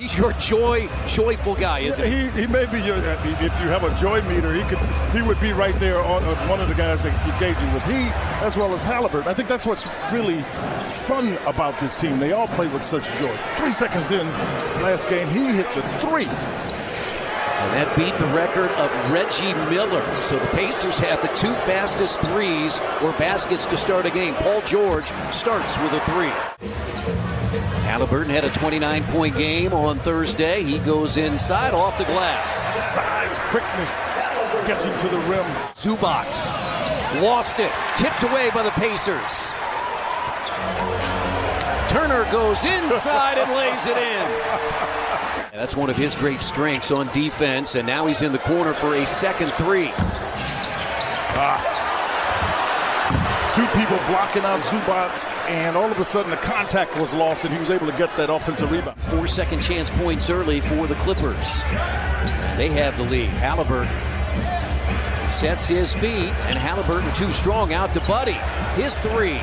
He's your joyful guy, isn't he? He may be your, if you have a joy meter, he would be right there on one of the guys that you're gauging with. He, as well as Halliburton. I think that's what's really fun about this team. They all play with such joy. 3 seconds in last game, he hits a three. And that beat the record of Reggie Miller. So the Pacers have the 2 fastest threes or baskets to start a game. Paul George starts with a 3. Halliburton had a 29-point game on Thursday. He goes inside off the glass. Size, quickness, gets him to the rim. Zubac lost it, tipped away by the Pacers. Turner goes inside and lays it in. That's one of his great strengths on defense, and now he's in the corner for a second 3. Two people blocking out Zubac, and all of a sudden the contact was lost, and he was able to get that offensive rebound. 4 second chance points early for the Clippers. They have the lead. Halliburton sets his feet, and Halliburton too strong out to Buddy. His 3.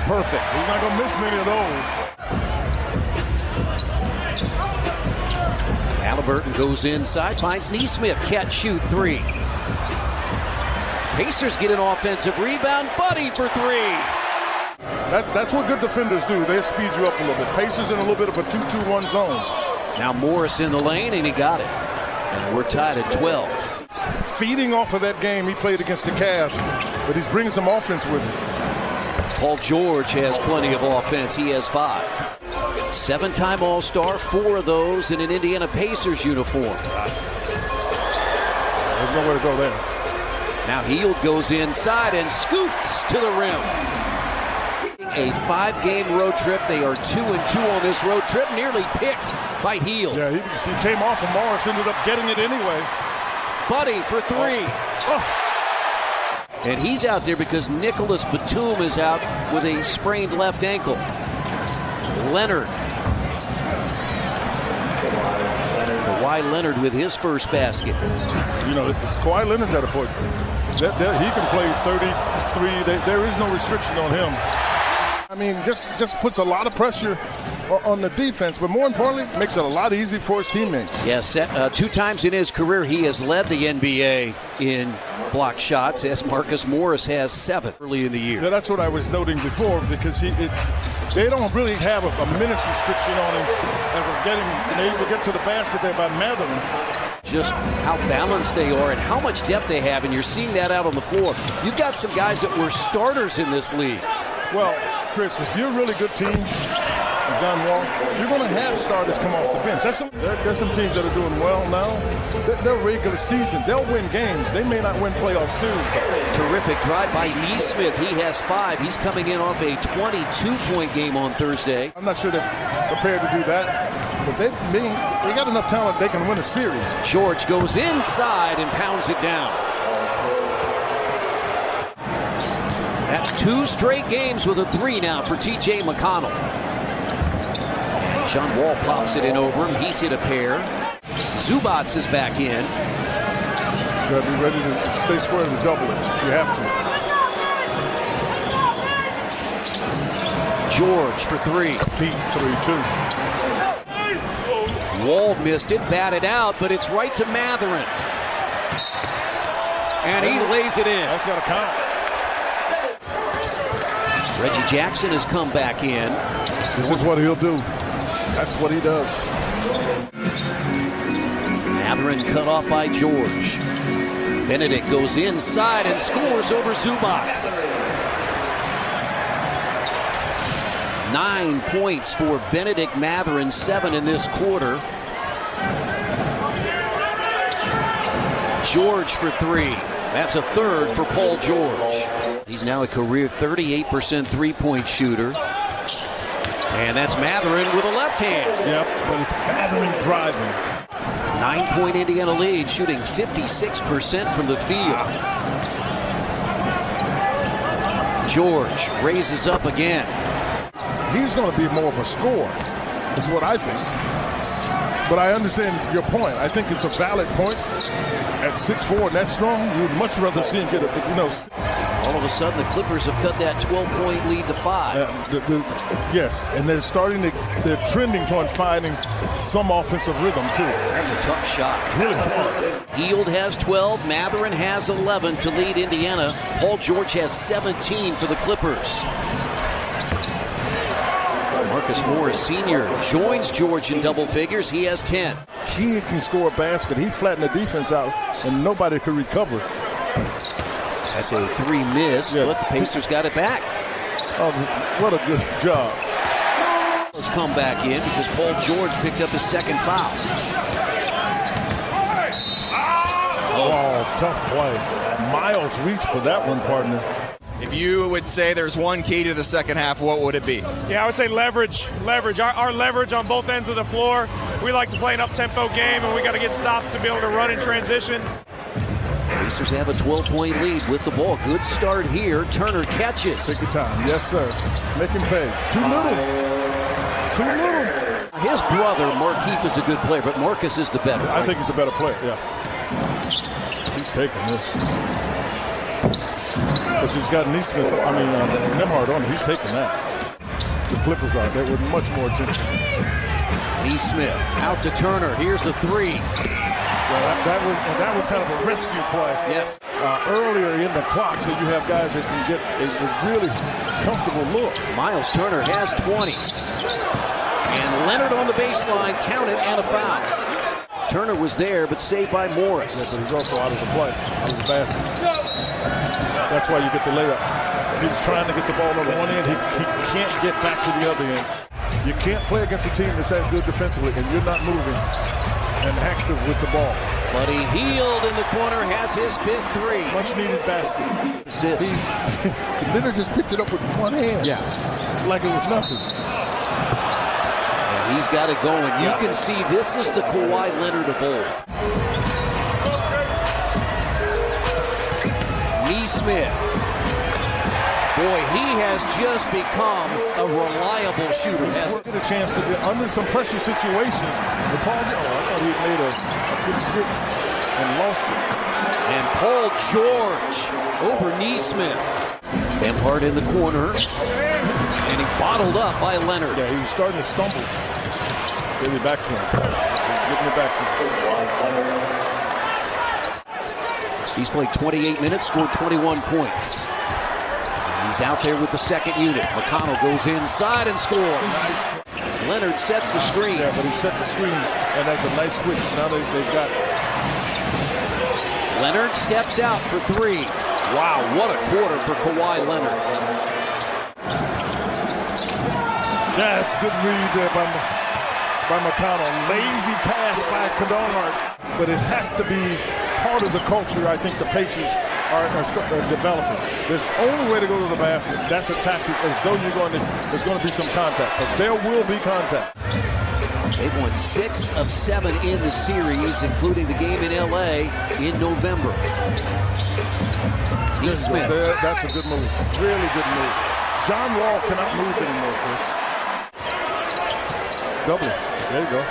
Perfect. He's not going to miss many of those. Halliburton goes inside, finds Nesmith. Catch, shoot, 3. Pacers get an offensive rebound. Buddy for 3. That's what good defenders do. They speed you up a little bit. Pacers in a little bit of a 2-2-1 zone. Now Morris in the lane, and he got it. And we're tied at 12. Feeding off of that game he played against the Cavs, but he's bringing some offense with him. Paul George has plenty of offense. He has 5. 7-time All-Star, 4 of those in an Indiana Pacers uniform. There's nowhere to go there. Now Hield goes inside and scoots to the rim. A 5-game road trip. They are 2-2 on this road trip. Nearly picked by Hield. Yeah, he came off and Morris ended up getting it anyway. Buddy for 3. And he's out there because Nicholas Batum is out with a sprained left ankle. Leonard. Kawhi Leonard with his first basket. You know, Kawhi Leonard's at a point. He can play 33. There is no restriction on him. I mean, just puts a lot of pressure on the defense, but more importantly, makes it a lot easier for his teammates. Yes, 2 times in his career, he has led the NBA in block shots, as Marcus Morris has 7 early in the year. Yeah, that's what I was noting before, because they don't really have a minutes restriction on him as of being able to get to the basket there by Mathurin. Just how balanced they are and how much depth they have, and you're seeing that out on the floor. You've got some guys that were starters in this league. Well, Chris, if you're a really good team, John Wall, you're going to have starters come off the bench. There's some teams that are doing well now. They're regular season. They'll win games. They may not win playoff series. Terrific drive by Nesmith. He has 5. He's coming in off a 22-point game on Thursday. I'm not sure they're prepared to do that, but they got enough talent they can win a series. George goes inside and pounds it down. That's 2 straight games with a 3 now for T.J. McConnell. And John Wall pops it in over him. He's hit a pair. Zubac is back in. You got to be ready to stay square to double it. You have to. George for 3. Pete 3-2. Wall missed it, batted out, but it's right to Mathurin. And he lays it in. That's got to count. Reggie Jackson has come back in. This is what he'll do. That's what he does. Mathurin cut off by George. Benedict goes inside and scores over Zubac. 9 points for Benedict Mathurin, 7 in this quarter. George for 3. That's a 3rd for Paul George. He's now a career 38% three-point shooter. And that's Mathurin with a left hand. Yep, but it's Mathurin driving. 9-point Indiana lead, shooting 56% from the field. George raises up again. He's going to be more of a scorer, is what I think. But I understand your point. I think it's a valid point. At 6'4" and that strong, you would much rather see him get a, All of a sudden, the Clippers have cut that 12-point lead to 5. Yes, and they're trending toward finding some offensive rhythm, too. That's a tough shot. Really tough. Hield has 12. Matherin has 11 to lead Indiana. Paul George has 17 for the Clippers. Marcus Morris Sr. joins George in double figures. He has 10. He can score a basket. He flattened the defense out, and nobody could recover. That's a 3 miss, but the Pacers got it back. Oh, what a good job. Let's come back in because Paul George picked up his second foul. Oh, tough play. Miles reached for that one, partner. If you would say there's one key to the second half, what would it be? Yeah, I would say leverage. Our leverage on both ends of the floor. We like to play an up-tempo game, and we got to get stops to be able to run in transition. Pacers have a 12-point lead with the ball. Good start here. Turner catches. Take your time. Yes, sir. Make him pay. Too little. Too little. His brother, Markieff, is a good player, but Marcus is the better. I think he's a better player, yeah. He's taking this. Because he's got Nembhard on him. He's taking that. The Clippers are. They were much more attention. Nesmith out to Turner. Here's the 3. Well, that was kind of a rescue play. Yes. Earlier in the clock, so you have guys that can get a really comfortable look. Miles Turner has 20. And Leonard on the baseline, counted, and a foul. Turner was there, but saved by Morris. Yeah, but he's also out of the play, out of the basket. That's why you get the layup. He's trying to get the ball on the one end. He can't get back to the other end. You can't play against a team that's that good defensively, and you're not moving and active with the ball. But he healed in the corner, has his 5th 3. Much needed basket. Assist. Leonard just picked it up with one hand. Yeah. Like it was nothing. And he's got it going. You can see this is the Kawhi Leonard of old. Nesmith. Boy, he has just become a reliable shooter. He's get a chance to get under some pressure situations. I thought he made a good switch and lost it. And Paul George over Nesmith. Nembhard in the corner. And he bottled up by Leonard. Yeah, he was starting to stumble. Give it back to him. Getting it back to him. He's played 28 minutes, scored 21 points. He's out there with the second unit. McConnell goes inside and scores. Nice. Leonard sets the screen. Yeah, but he set the screen, and that's a nice switch. Now they've got it. Leonard steps out for 3. Wow, what a quarter for Kawhi Leonard. That's good read there by McConnell. Lazy pass by Kennard, but it has to be part of the culture I think the Pacers are developing. There's only way to go to the basket. That's a tactic, as though there's going to be some contact, because there will be contact. They've won 6 of 7 in the series, including the game in L.A. in November. Nesmith. That's a good move. Really good move. John Wall cannot move anymore, Chris. Double. There you go.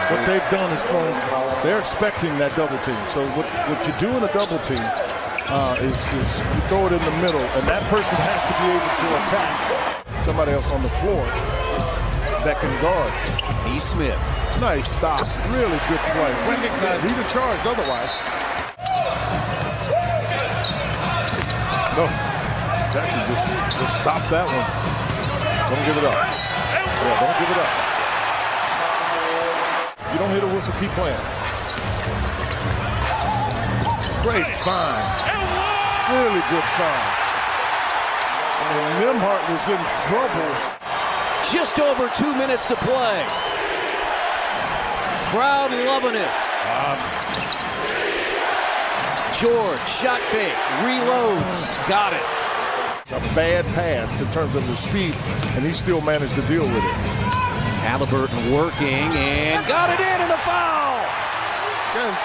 What they've done is they're expecting that double team. So what you do in a double team is you throw it in the middle, and that person has to be able to attack somebody else on the floor that can guard. Nesmith. Nice stop. Really good play. Recognize he'd have charged otherwise. No. Jackson just stop that one. Don't give it up. Yeah, don't give it up. You don't hit a whistle, keep playing. Great find. Really good find. And Nembhard was in trouble. Just over 2 minutes to play. Crowd loving it. George, shot fake, reloads, got it. It's a bad pass in terms of the speed, and he still managed to deal with it. Halliburton working and got it in, and a foul. Because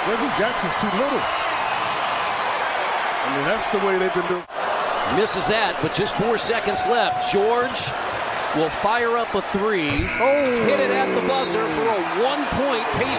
Reggie Jackson's too little. I mean, that's the way they've been doing. Misses that, but just 4 seconds left. George will fire up a 3. Oh. Hit it at the buzzer for a 1-point pace.